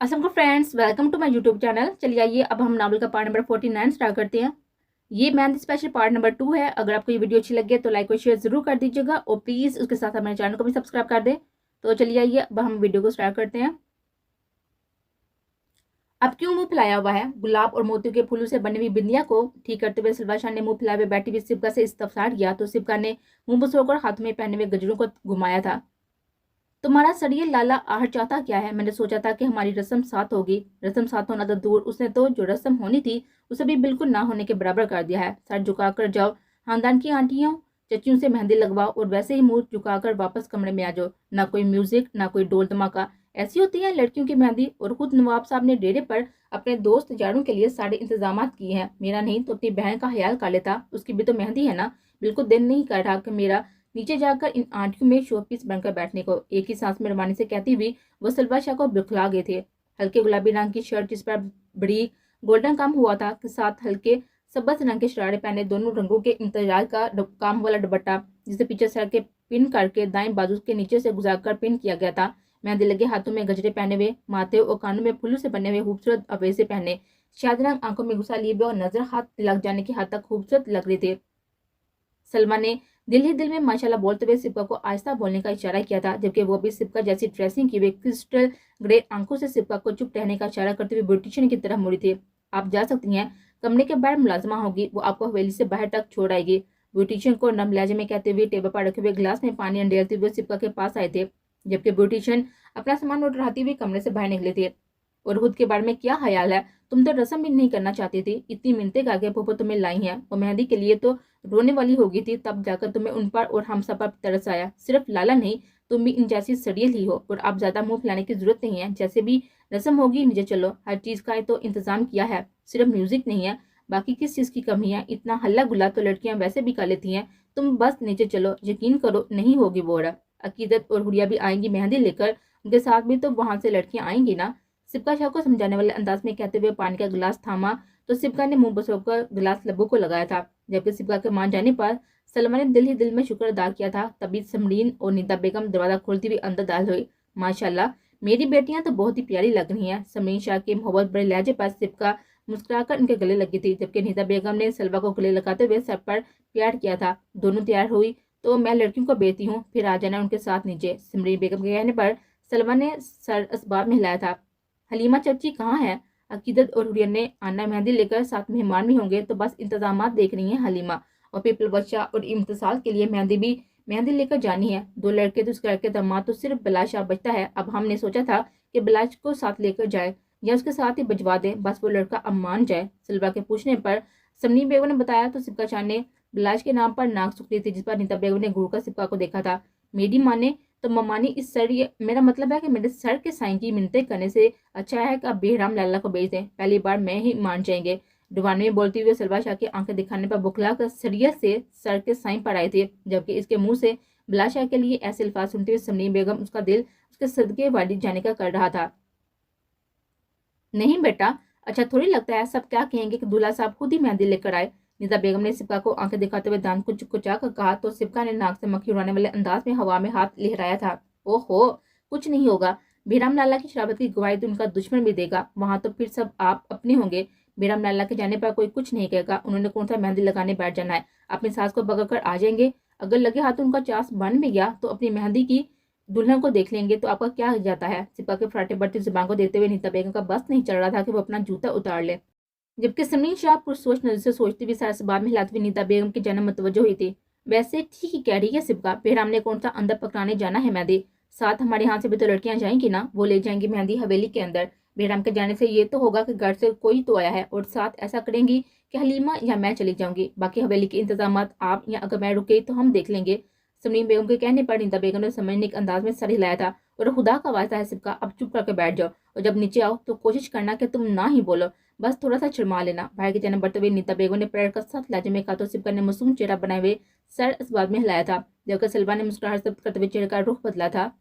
Aslam friends, welcome to my YouTube channel. चलिए आइए अब हम नावल का पार्ट नंबर 49 स्टार्ट करते हैं। ये मेहंदी स्पेशल पार्ट नंबर 2 है। अगर आपको ये वीडियो अच्छी लगे तो लाइक और शेयर जरूर कर दीजिएगा और प्लीज़ उसके साथ हमारे चैनल को भी सब्सक्राइब कर दें। तो चलिए आइए अब हम वीडियो को स्टार्ट करते हैं। अब क्यों मुंह फैलाया हुआ है? गुलाब और मोतियों के फूलों से बनी हुई बिंदिया को ठीक करते हुए सिलवा शाह ने मुंह फैलाए हुए बैठी हुई सिबका से इस्तफसार किया तो सिबका ने मुंह बसोकर हाथ में पहने हुए गजरों को घुमाया था। तुम्हारा सड़िए लाला आहट चाहता क्या है? मैंने सोचा था कि हमारी रस्म साथ होगी। रस्म साथ होना तो दूर, उसने तो जो रस्म होनी थी उसे भी बिल्कुल ना होने के बराबर कर दिया है। सर झुकाकर जाओ, खानदान की आंटियों चच्चियों से मेहंदी लगवाओ और वैसे ही मुंह झुकाकर वापस कमरे में आ जाओ। ना कोई म्यूजिक, ना कोई डोल धमाका। ऐसी होती है लड़कियों की मेहंदी। और खुद नवाब साहब ने डेरे पर अपने दोस्त यारों के लिए सारे इंतजाम किए हैं। मेरा नहीं तो अपनी बहन का ख्याल कर लेता। उसकी भी तो मेहंदी है ना। बिल्कुल दिल नहीं कर रहा कि मेरा नीचे जाकर इन आंटियों में शोपीस बनकर बैठने को। एक ही सांस में रवानी से कहती हुई वो सलवा शाह को बुखला गए थे। हल्के गुलाबी रंग की शर्ट जिस पर बड़ी गोल्डन काम हुआ था के साथ हल्के सबज रंग के शरारे पहने, दोनों रंगों के इंतजार का काम वाला दुपट्टा जिसे पीछे सर के पिन करके दाएं बाजू के नीचे से गुजारकर पिन किया गया था। मेहंदी लगे हाथों में गजरे पहने हुए, माथे और कानों में फूलों से बने हुए खूबसूरत अवेजे पहने, शायद रंग आंखों में घुसा लिए हुए और नजर हाथ लग जाने की हद तक खूबसूरत लग रहे थे। सलमा ने दिल ही दिल में माशाल्लाह बोलते हुए सिपका को आहिस्ता बोलने का इशारा किया था, जबकि वो भी सिपका जैसी ड्रेसिंग की हुई क्रिस्टल ग्रे आंखों से सिपका को चुप रहने का इशारा करते हुए ब्यूटिशियन की तरफ मुड़ी थी। आप जा सकती हैं, कमरे के बाहर मुलाजमा होगी, वो आपको हवेली से बाहर तक छोड़ आएगी। ब्यूटिशियन को नम लहजे में कहते हुए टेबल पर रखे हुए गिलास में पानी अंडेलते हुए सिपका के पास आए थे, जबकि ब्यूटिशियन अपना सामान उठाती हुए कमरे से बाहर निकले थे। और खुद के बारे में क्या ख्याल है? तुम तो रस्म भी नहीं करना चाहती थी। इतनी मिन्नतें करके फूफो तुम्हें लाई हैं। वो मेहंदी के लिए तो रोने वाली हो गई थी, तब जाकर तुम्हें उन पर और हम सब पर तरस आया। सिर्फ लाला नहीं, तुम भी इन जैसी सड़ियल ही हो। और अब ज्यादा मुंह फैलाने की जरूरत नहीं है। जैसे भी रस्म होगी नीचे चलो। हर चीज का तो इंतजाम किया है, सिर्फ म्यूजिक नहीं है। बाकी किस चीज की कमी है? इतना हल्ला गुल्ला तो लड़कियां वैसे भी कर लेती हैं। तुम बस नीचे चलो, यकीन करो नहीं होगी बोर। अकीदत और हुरिया भी आएंगी मेहंदी लेकर, उनके साथ भी तो वहां से लड़कियां आएंगी ना। सिपका शाह को समझाने वाले अंदाज में कहते हुए पानी का गिलास थामा तो सिपका ने मुंह बसोकर गिलास लब्बों को लगाया था, जबकि सिपका के मान जाने पर सलमा ने दिल ही दिल में शुक्र अदा किया था। तभी समरीन और नीता बेगम दरवाजा खोलती हुई अंदर दाखिल हुई। माशाल्लाह, मेरी बेटियां तो बहुत ही प्यारी लग रही हैं। समरीन शाह की मोहब्बत बड़े लहजे पर सिपका मुस्कुराकर उनके गले लगी थी, जबकि नीता बेगम ने सलवा को गले लगाते हुए सर पर प्यार किया था। दोनों तैयार हुई तो मैं लड़कियों को बेटी हूँ, फिर आ जाना उनके साथ नीचे। समरीन बेगम के कहने पर सलमा ने सर असबाब में हिलाया था। हलीमा चाची कहाँ है? अकीदत और हुरियन ने आना मेहंदी लेकर साथ मेहमान भी होंगे, तो बस इंतजाम देख रही हैं हलीमा। और पीपल बच्चा और इम्तिसाल के लिए मेहंदी लेकर जानी है। दो लड़के तो उसके लड़के दामाद तो सिर्फ बिलाश अब बचता है। अब हमने सोचा था कि बिलाश को साथ लेकर जाए या उसके साथ ही भिजवा दे, बस वो लड़का अब मान जाए। सलवा के पूछने पर समनी बेगम ने बताया तो सिपका शाह ने बिलाश के नाम पर नाक सुख ली थी, जिस पर नीता बेगम ने घूर कर सिपका को देखा था। मेरी माँ ने तो ममानी इस सर, ये मेरा मतलब है कि मेरे सर के साईं की मिन्नतें करने से अच्छा है कि आप बेहराम लाला को भेज दें। पहली बार मैं ही मान जाएंगे। डुबाने में बोलती हुए सलवा शाह की आंखें दिखाने पर बुखला कर सरियत से सर के साईं पर आए थे, जबकि इसके मुंह से बिला शाह के लिए ऐसे अल्फाज सुनते हुए समनी बेगम उसका दिल उसके सदके वाली जाने का कर रहा था। नहीं बेटा, अच्छा थोड़ी लगता है सब क्या कहेंगे कि दूल्हा साहब खुद ही मेहंदी लेकर आए। निदा बेगम ने सिपका को आंखें दिखाते हुए दांत को चुकचा कर कहा तो सिपका ने नाक से मक्खी उड़ाने वाले अंदाज में हवा में हाथ लहराया था। ओहो, कुछ नहीं होगा। बेराम लाला की शराबत की गवाही तो उनका दुश्मन भी देगा, वहां तो फिर सब आप अपने होंगे। बेराम लाला के जाने पर कोई कुछ नहीं कहेगा। उन्होंने कौन सा मेहंदी लगाने बैठ जाना है? अपनी सास को बगल कर आ जाएंगे। अगर लगे हाथ उनका चांस बन भी गया तो अपनी मेहंदी की दुल्हन को देख लेंगे तो आपका क्या जाता है? सिपा के फराटे बढ़ती जुबान को देते हुए नीता बेगम का बस नहीं चल रहा था कि वो अपना जूता उतार ले, जबकि समीर शाह पुरसोच नजर से सोचती हुई सारा सबाब में हिलाती हुई नीता बेगम की जन्म मतवजो हुई थी। वैसे ठीक ही कह रही है सिपका, बेहराम ने कौन सा अंदर पकड़ाने जाना है मेहंदी? साथ हमारे यहाँ से भी तो लड़कियां जाएंगी ना, वो ले जाएंगी मेहंदी हवेली के अंदर। बेहराम के जाने से ये तो होगा कि घर से कोई तो आया है, और साथ ऐसा करेंगी कि हलीमा या मैं चली जाऊंगी। बाकी हवेली के इंतजाम आप या अगर मैं रुके तो हम देख लेंगे। समीम बेगम के कहने पर नीता बेगम ने समझने के अंदाज में सर हिलाया था। और खुदा का वास्ता है सिपका, अब चुप करके बैठ जाओ और जब नीचे आओ तो कोशिश करना कि तुम ना ही बोलो, बस थोड़ा सा शर्मा लेना। भाई की जन्म बढ़ते हुए नीता बेगम ने पैर का सख्त लहजे में कहा तो सिपका ने मासूम चेहरा बनाए हुए सर इस बात में हिलाया था, जबकि सलवा ने मुस्कुराहट जब्त करते हुए चेहरे का रुख बदला था।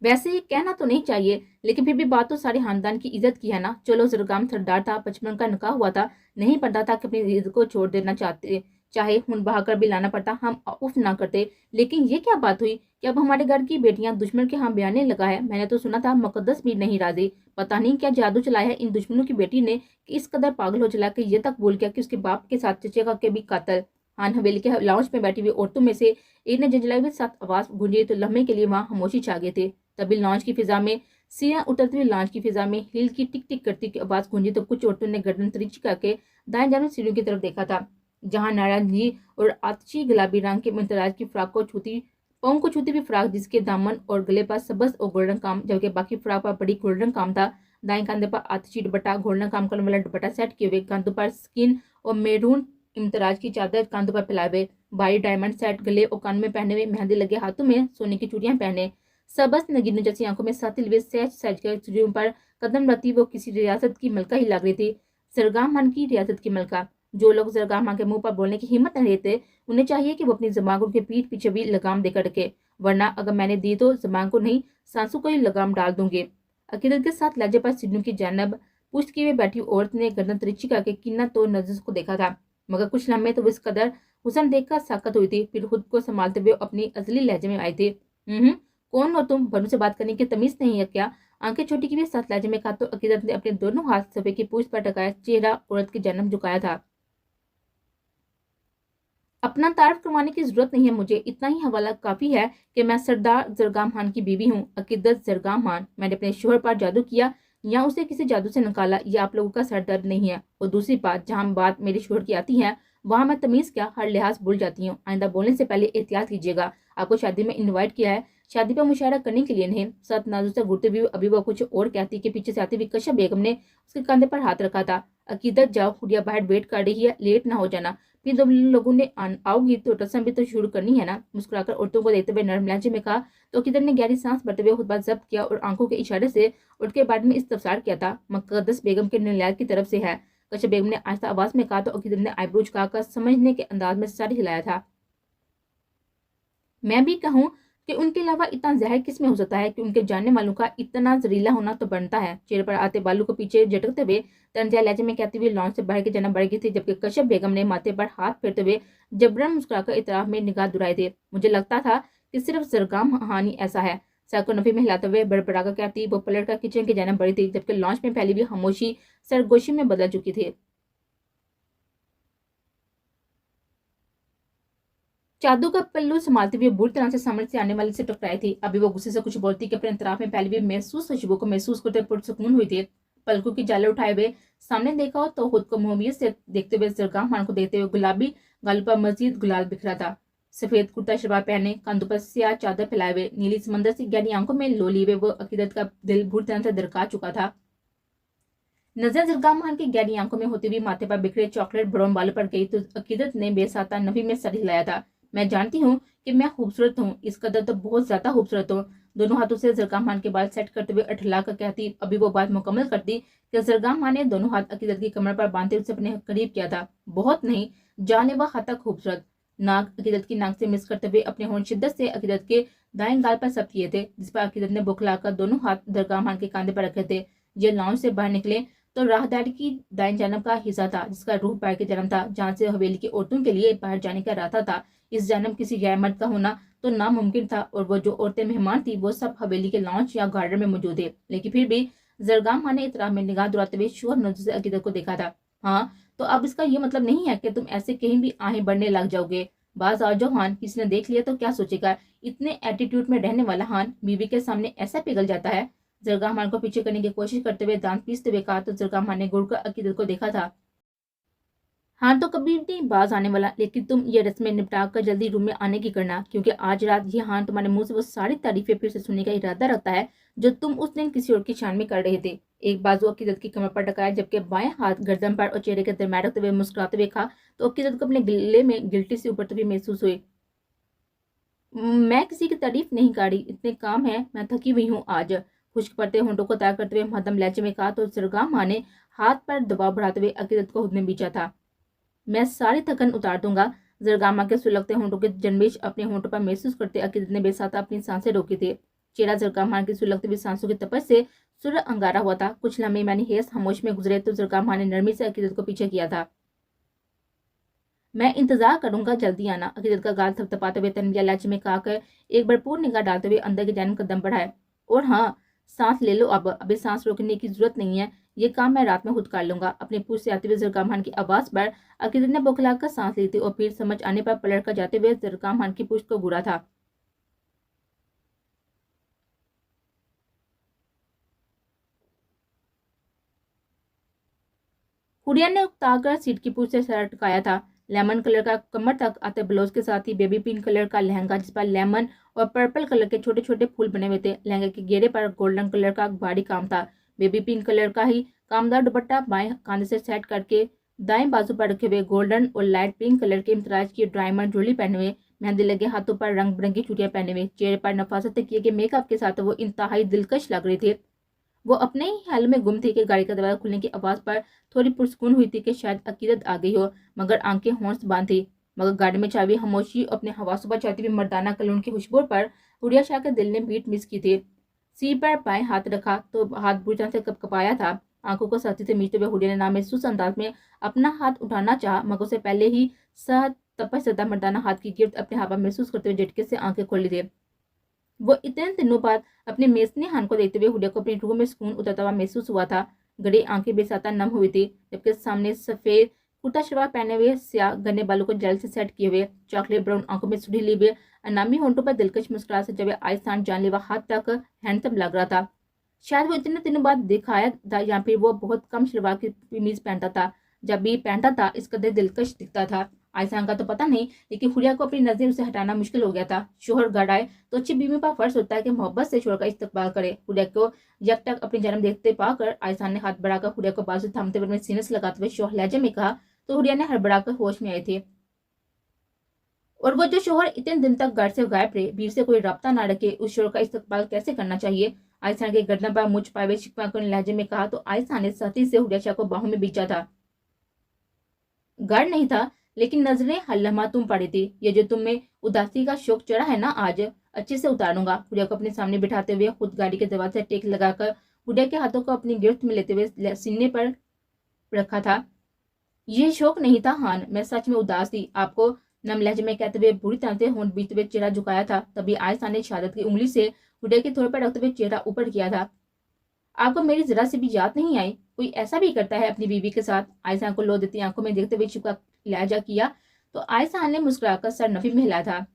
वैसे ये कहना तो नहीं चाहिए, लेकिन फिर भी बात तो सारे खानदान की इज्जत की है ना। चलो जरगाम सरदार था, बचपन का निकाह हुआ था, नहीं पता था कि अपनी इज्जत को छोड़ देना चाहते चाहे खून बहाकर भी लाना पड़ता हम उफ ना करते। लेकिन ये क्या बात हुई कि अब हमारे घर की बेटियां दुश्मन के यहाँ बयाने लगा है। मैंने तो सुना था मुकद्दस भी नहीं राजी। पता नहीं क्या जादू चलाया है इन दुश्मनों की बेटी ने कि इस कदर पागल हो चला कि ये तक भूल गया कि उसके बाप के साथ चचेरा के भी कातल। हान हवेली के लाउंज में बैठी हुई औरतों में से एक ने झंझलाई हुई साथ आवाज गूंजी तो लम्हे के लिए वहां खामोशी छा गए थे। तभी लॉन्च की फिजा में सीढ़ियां उतरती हुई लॉन्च की फिजा में हील की टिक टिक करती की आवाज गूंजी तो कुछ औरतों ने गर्दन तिरछी करके दाएं जानब सीढ़ियों की तरफ देखा था, जहां नारायण जी और आतिशी गुलाबी रंग के मुमताज की फ्रॉक को छूती पाँव को छूती हुई फ्रॉक जिसके दामन और गले पर सबस और गोल्डन काम जबकि बाकी फ्रॉक पर बड़ी गोल्डन काम था। दाएं कंधे पर आतिशी दुपट्टा गोल्डन काम करने वाला दुपट्टा सेट किए हुए, कंधों पर स्किन और मेरून इम्तराज की चादर कंधों पर फैलाए हुए, भारी डायमंड सेट गले और कान में पहने हुए, मेहंदी लगे हाथों में सोने की चूड़ियां पहने, सबस नगीनों जैसी आंखों में साथी हुए सहज सहज कर चूड़ियों पर कदम रखती वो किसी रियासत की मलका ही लग रही थी। सरगाम मन की रियासत की मलका। जो लोग जरगाम मां के मुंह पर बोलने की हिम्मत नहीं देते उन्हें चाहिए कि वो अपनी जबान को उनके पीठ पीछे भी लगाम देकर रखे, वरना अगर मैंने दी तो जबान को नहीं सांसों को ही लगाम डाल दूंगे। अकीदत के साथ लहजे पर सिद्धू की जैनब पुष्ट किए बैठी औरत ने गर्दन तिरछी करके किन्ना तो नजर को देखा था, मगर कुछ लम्हे तो इस कदर हुसन देखकर साकत हुई थी, फिर खुद को संभालते हुए अपनी असली लहजे में आई थी। कौन हो तुम? बनु से बात करने की तमीज नहीं है क्या? आंखें छोटी की भी साथ लहजे में कहा तो अकीदत ने अपने दोनों हाथ सफे की पूछ पर टकाया, चेहरा औरत की जन्म झुकाया था। अपना तारीफ करवाने की जरूरत नहीं है मुझे, इतना ही हवाला काफी है कि मैं सरदार जरगाम खान की बीवी हूँ, अकीदत जरगाम खान। मैंने अपने शोहर पर जादू किया या उसे किसी जादू से निकाला, ये आप लोगों का सरदर्द नहीं है। और दूसरी बात, जहाँ बात मेरे शोहर की आती है वहां मैं तमीज क्या हर लिहाज भूल जाती हूँ। आइंदा बोलने से पहले एहतियात कीजिएगा। आपको शादी में इन्वाइट किया है, शादी पर मुशायरा करने के लिए नहीं। सत नाजू से घुटते हुए अभी वो कुछ और कहती कि पीछे से आती हुई कश्यप बेगम ने उसके कंधे पर हाथ रखा था। अकीदत जाओ, गुड़िया बाहर वेट कर रही है, लेट ना हो जाना। फिर जब लोगों ने आओगी तो रस्म भी तो शुरू करनी है ना। मुस्कुराकर औरतों को देखते हुए नरम लहजे में कहा तो किधर ने गहरी सांस भरते हुए खुतबा जब्त किया और आंखों के इशारे से उठ के बाद में इस्तफसार किया था, मुकद्दस बेगम के निलयात की तरफ से है। कश्यप बेगम ने आहिस्ता आवाज में कहा तो अकीदत ने आईब्रो झुकाकर समझने के अंदाज में सर हिलाया था। मैं भी कहूँ कि उनके अलावा इतना जहर किस में हो सकता है कि उनके जानने वालों का इतना जहरीला होना तो बनता है। चेहरे पर आते बालों को पीछे झटकते हुए तंजिया लहजे में कहती हुई लॉन्च से बाहर की जाना बढ़ गई थी, जबकि कश्यप बेगम ने माथे पर हाथ फेरते हुए जबरन मुस्कुराकर इतराफ में निगाह दुराए थे। मुझे लगता था कि सिर्फ जरगाम हानि ऐसा है। सर को नफी में हिलाते हुए बड़बड़ाकर कहती वो पलट कर किचन की जाना बढ़ी थी, जबकि लॉन्च में फैली हुई खामोशी सरगोशी में बदल चुकी थी। चादू का पल्लू संभालते हुए बुरी तरह से सामने से आने वाली से टकराई थी। अभी वो गुस्से से कुछ बोलती कि अपने अंतराफ में फैली हुई महसूस खुशबू को महसूस करते पुरसुकून हुई थी। पलकों की जाले उठाए हुए सामने देखा तो खुद को मोहब्बत से देखते हुए जरगाम खान को देखते हुए गुलाबी गाल पर मजीद गुलाल बिखरा था। सफेद कुर्ता शलवार पहने, कंधों पर स्याह चादर फैलाए हुए, नीली समंदर से गहरी आंखों में लो लिए हुए वो अकीदत का दिल बुरी तरह से दरका चुका था। नजर जरगाम खान की गहरी आंखों में होती हुई माथे पर बिखरे चॉकलेट ब्राउन बालों पर गई तो अकीदत ने बेसाता नफी में सर हिलाया था। मैं जानती हूँ कि मैं खूबसूरत हूँ, इस कदर तो बहुत ज्यादा खूबसूरत हूँ। दोनों हाथों से जरगाम खान के बाल सेट करते हुए अठला कर कहती, अभी वो बात मुकम्मल करती कि जरगाम खान ने दोनों हाथ अकीदत की कमर पर बांधते उसे अपने करीब किया था। बहुत नहीं, जानलेवा हद तक खूबसूरत। नाक अकीदत की नाक से मिस करते हुए अपने होंठ शिद्दत से अकीदत के दाएं गाल पर सब किए थे, जिस पर अकीदत ने बुखलाकर दोनों हाथ जरगाम खान के कंधे पर रखे थे। ये लॉन्च से बाहर निकले तो राहदारी की दाएं जानब का हिस्सा था जिसका रूह पैर के जन्म था, जहां से हवेली की औरतों के लिए बाहर जाने का रास्ता था। इस जन्म किसी गैर मर्द का होना तो नामुमकिन था और वो जो औरतें मेहमान थी वो सब हवेली के लॉन्च या गार्डन में मौजूद थे। लेकिन फिर भी जरगाम खान ने इतराम में निगाह दुराते हुए शोर नजर से अकीदत को देखा था। हाँ, तो अब इसका ये मतलब नहीं है कि तुम ऐसे कहीं भी आहें बढ़ने लग जाओगे। बाज आ जाओ हान, किसी ने देख लिया तो क्या सोचेगा। इतने एटीट्यूड में रहने वाला हान बीवी के सामने ऐसा पिघल जाता है। जरगा मान को पीछे करने की कोशिश करते हुए दांत पीसते हुए कहा तो जरगा मान ने गुड़कर अकीदत को देखा था। हाँ तो कभी नहीं बाज आने वाला, लेकिन तुम ये रस्में निपटा कर जल्दी रूम में आने की करना, क्योंकि आज रात ये हान तुम्हारे मुंह से वो सारी तारीफें फिर से सुनने का इरादा रखता है जो तुम उस दिन किसी और की शान में कर रहे थे। एक बाजू अकीदत की कमर पर टकाया जबकि बाएं हाथ गर्दन पर और चेहरे के दरमियान रखते हुए मुस्कुराते हुए कहा तो अकीदत को अपने गले में गिल्टी से उभरते हुए महसूस हुई। मैं किसी की तारीफ नहीं कर रही, इतने काम है, मैं थकी हुई हूँ आज। खुश्क पड़ते होंठों को तय करते हुए मध्यम लहजे में कहा तो सरगाम माँ ने हाथ पर दबाव बढ़ाते हुए अकीदत को खुद में बीचा था। मैं सारी थकन उतार दूंगा। जरगामा के सुलगते होंठों के जन्मेश अपने होंठों पर महसूस करते अकीदत ने बेसाता अपनी सांसें रोकी थी। चेहरा जरगामा की सुलगती हुई सांसों की तपश से सुर अंगारा हुआ था। कुछ लम्हे मैंने हेस खामोश में गुजरे तो जरगामा ने नरमी से अकीदत को पीछे किया था। मैं इंतजार करूंगा, जल्दी आना। अकीदत का गाल थपथपाते हुए तन्विया लहजे में कहकर एक भरपूर निगाह डालते हुए अंदर की जानिब कदम बढ़ाए। और हाँ, सांस ले लो, अब अभी सांस रोकने की जरूरत नहीं है, ये काम मैं रात में खुद कर लूंगा। अपनी पूछ से आते हुए जरकाम खान की आवाज पर अकीदत ने बौखलाकर सांस ली थी और फिर समझ आने पर पलट कर जाते हुए जरकाम खान की पूछ को घूरा था। हुरिया ने उकताकर सीट की पूछ से सर अटकाया था। लेमन कलर का कमर तक आते ब्लाउज के साथ ही बेबी पिंक कलर का लहंगा, जिस पर लेमन और पर्पल कलर के छोटे छोटे फूल बने हुए थे। लहंगे के घेरे पर गोल्डन कलर का भारी काम था। बेबी पिंक कलर का ही कामदार दुपट्टा बाएं कांधे से सेट करके दाएं बाजू पर रखे हुए गोल्डन और लाइट पिंक कलर के इम्तराज की डायमंड ज्वेलरी पहने हुए, मेहंदी लगे हाथों पर रंग बिरंगी चूड़ियां पहने हुए, चेहरे पर नफासत से किए गए मेकअप के साथ वो इंतहाई दिलकश लग रहे थे। वो अपने ही ख्याल में गुम थी कि गाड़ी का दरवाजा खुलने की आवाज पर थोड़ी पुरस्कून हुई थी कि शायद अकीदत आ गई हो, मगर आंखें होश बांध थी। मगर गाड़ी में चाबी खामोशी अपने हवासों पर चढ़ती हुई मर्दाना कलून की खुशबू पर हुरिया शाह के दिल ने बीट मिस की थी। सीट पर बाएं हाथ रखा तो हाथ बुरी तरह से कपकपाया था। आंखों को सख्ती से मीचते हुए हुरिया ने नामहसूस अंदाज में अपना हाथ उठाना चाहा, मगर उसे पहले ही सह तपस सदा मर्दाना हाथ की गिरफ्त अपने हाथ पर महसूस करते हुए झटके से आंखें खोली थी। वो इतने दिनों बाद अपने मेसनी हान को देखते हुए हुडिया को अपनी रूह में सुकून उतरता हुआ महसूस हुआ था। गड़ी आंखें बेसाता नम हुई थी, जबकि सामने सफेद कुर्ता शलवार पहने हुए स्याह घने बालों को जेल से सेट किए हुए, चॉकलेट ब्राउन आंखों में सुधी ली हुए, अनामी होंठों पर दिलकश मुस्कुराहट से जब आइसान जानलेवा हाथ तक हैंडसम लग रहा था। शायद वो इतने दिनों बाद दिखाया था, या फिर वो बहुत कम शलवार की कमीज पहनता था। जब भी पहनता था इस कदर दिलकश दिखता था। आयसान का तो पता नहीं, लेकिन हुरिया को अपनी नजर उसे हटाना मुश्किल हो गया था। शोहर घर आए तो अच्छी बीवी का फर्ज होता है कि मोहब्बत से शोहर का इस्तकबाल करे। हुरिया को यकटक अपनी जन्म देखते पाकर आयसान ने हाथ बढ़ाकर हुरिया को बाजू थामते हुए सीने से लगाते हुए शोहर लहजे में कहा, तो हुरिया ने हड़बड़ाकर होश में आई थी। और वो जो शोहर इतने दिन तक घर से गायब रहे, बीवी से कोई राब्ता ना रखे, उस शोहर का इस्तकबाल कैसे करना चाहिए? आयसान के गर्दन पर मुझ पाए हुए शिकवा कर लहजे में कहा तो आयसान ने सख्ती से हुरिया शाह को बाहों में बीचा था। घर नहीं था, लेकिन नजरें हर लम्हा तुम पड़ी थी। ये जो तुम में उदासी का शौक चढ़ा है ना, आज अच्छे से उतारूंगा। हुडिया को अपने सामने बिठाते हुए खुद गाड़ी के दरवाजे टेक लगाकर हुडिया के हाथों को अपनी गिरफ्त में लेते हुए सीने पर रखा था। ये शौक नहीं था हान, मैं सच में उदास थी। आपको नम लहजे में कहते हुए बुरी तरह से होंठ बीतते हुए चेहरा झुकाया था। तभी आयसा ने शहादत की उंगली से हुडिया के थोड़े पर रखते हुए चेहरा ऊपर किया था। आपको मेरी जरा सी भी याद नहीं आई? कोई ऐसा भी करता है अपनी बीवी के साथ? आयसा को लो देती आंखों में देखते हुए शिकवा लहजा किया तो आयसा ने मुस्कुराकर सर नफी में हिलाया था।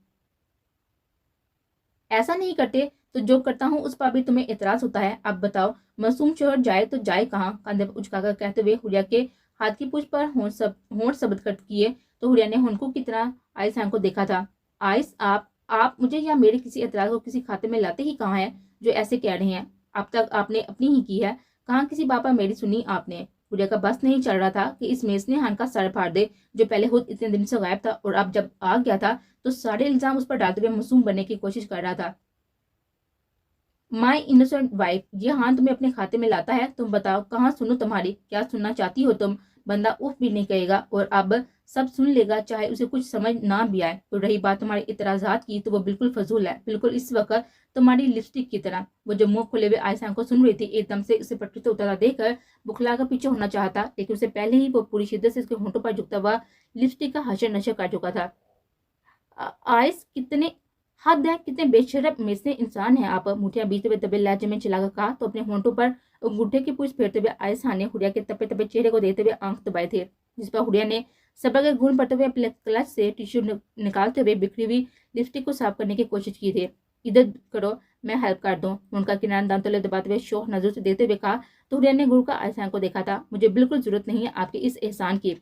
ऐसा नहीं करते तो जो करता हूँ उस पर भी तुम्हें एतराज होता है? अब बताओ, मासूम शोहर जाए तो जाए कहाँ? कंधे पर उचकाकर कहते हुए हुरिया के हाथ की पूछ पर होंठ शब्द कट किए तो हुरिया ने हुनकू की तरह आयसा को देखा था। आयस, आप मुझे या मेरे किसी एतराज को किसी खाते में लाते ही कहाँ है जो ऐसे कह रहे हैं? अब तक आपने अपनी ही की है, कहाँ किसी बापा मेरी सुनी आपने? हुरिया का बस नहीं चल रहा था कि इस मेसने हान का सर फाड़ दे, जो पहले खुद इतने दिन से गायब था और अब जब आ गया था तो सारे इल्जाम उस पर डालते हुए मासूम बनने की कोशिश कर रहा था। माई इनोसेंट वाइफ, ये हान तुम्हें अपने खाते में लाता है? तुम बताओ, कहाँ सुनो तुम्हारी? क्या सुनना चाहती हो तुम? बंदा उफ भी नहीं कहेगा और अब सब सुन लेगा, चाहे उसे कुछ समझ ना भी आए। तो रही बात तुम्हारे इतराजात की, तो वो बिल्कुल फजूल है, बिल्कुल इस वक्त तुम्हारी लिपस्टिक की तरह। वो जो मुंह खुले हुए आयसा को सुन रही थी, एकदम से उसे पटरी से उतरता देखकर बुखला कर पीछे होना चाहता, लेकिन उसे पहले ही वो पूरी शिद्दत से उसके होंठों पर झुकता हुआ लिपस्टिक का हशर नशर कर चुका था। आयस, कितने हद है, कितने बेशरम में से इंसान है आप? मुठिया बीते हुए दबे लहजे में चिल्लाकर कहा तो अपने होंठों पर अंगूठे की पूछ फेरते हुए आयसा ने हुडिया के तपे तपे चेहरे को देखते हुए आंख दबाए थे, जिस पर हुडिया ने सब्र के गुण पड़ते हुए अपने क्लच से टिश्यू निकालते हुए बिखरी हुई लिपस्टिक को साफ करने की कोशिश की थी। इधर करो, मैं हेल्प कर दूं, उनका किनारा दांतों तले दबाते हुए शौक नजर से देखते हुए कहा तो हुडिया ने गुरु का आयसा को देखा था। मुझे बिल्कुल जरूरत नहीं है आपके इस एहसान की।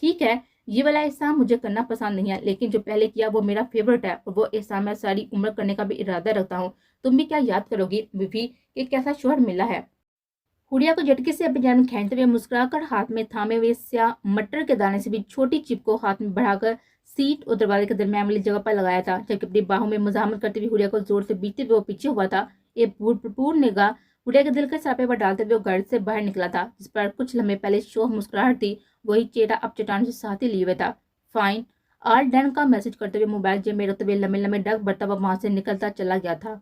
ठीक है, ये वाला एहसान मुझे करना पसंद नहीं है, लेकिन जो पहले किया वो मेरा फेवरेट है और वो एहसान मैं सारी उम्र करने का भी इरादा रखता हूँ। तुम भी क्या याद करोगी बीवी कि कैसा शोहर मिला है? हुडिया को झटके से अपनी जान खींचते हुए मुस्कुराकर हाथ में थामे हुए स्याह मटर के दाने से भी छोटी चिप को हाथ में बढ़ाकर सीट और दरवाजे के दरमियान वाली जगह पर लगाया था, जबकि अपनी बाहों में मुजाहमत करते हुए हुडिया को जोर से बीते हुए वो पीछे हुआ था। एक भूतपूर्व निगाह हुडिया के दिल के सापे पर डालते हुए वो घर से बाहर निकला था, जिस पर कुछ लम्हे पहले शोह मुस्कुराहट थी, वही चेहरा अब चट्टान से साथ ही लिए हुए था। फाइन, ऑल डन का मैसेज करते हुए मोबाइल जेब में रखते हुए लम्बे लम्बे डग बढ़ता हुआ वहां से निकलता चला गया था।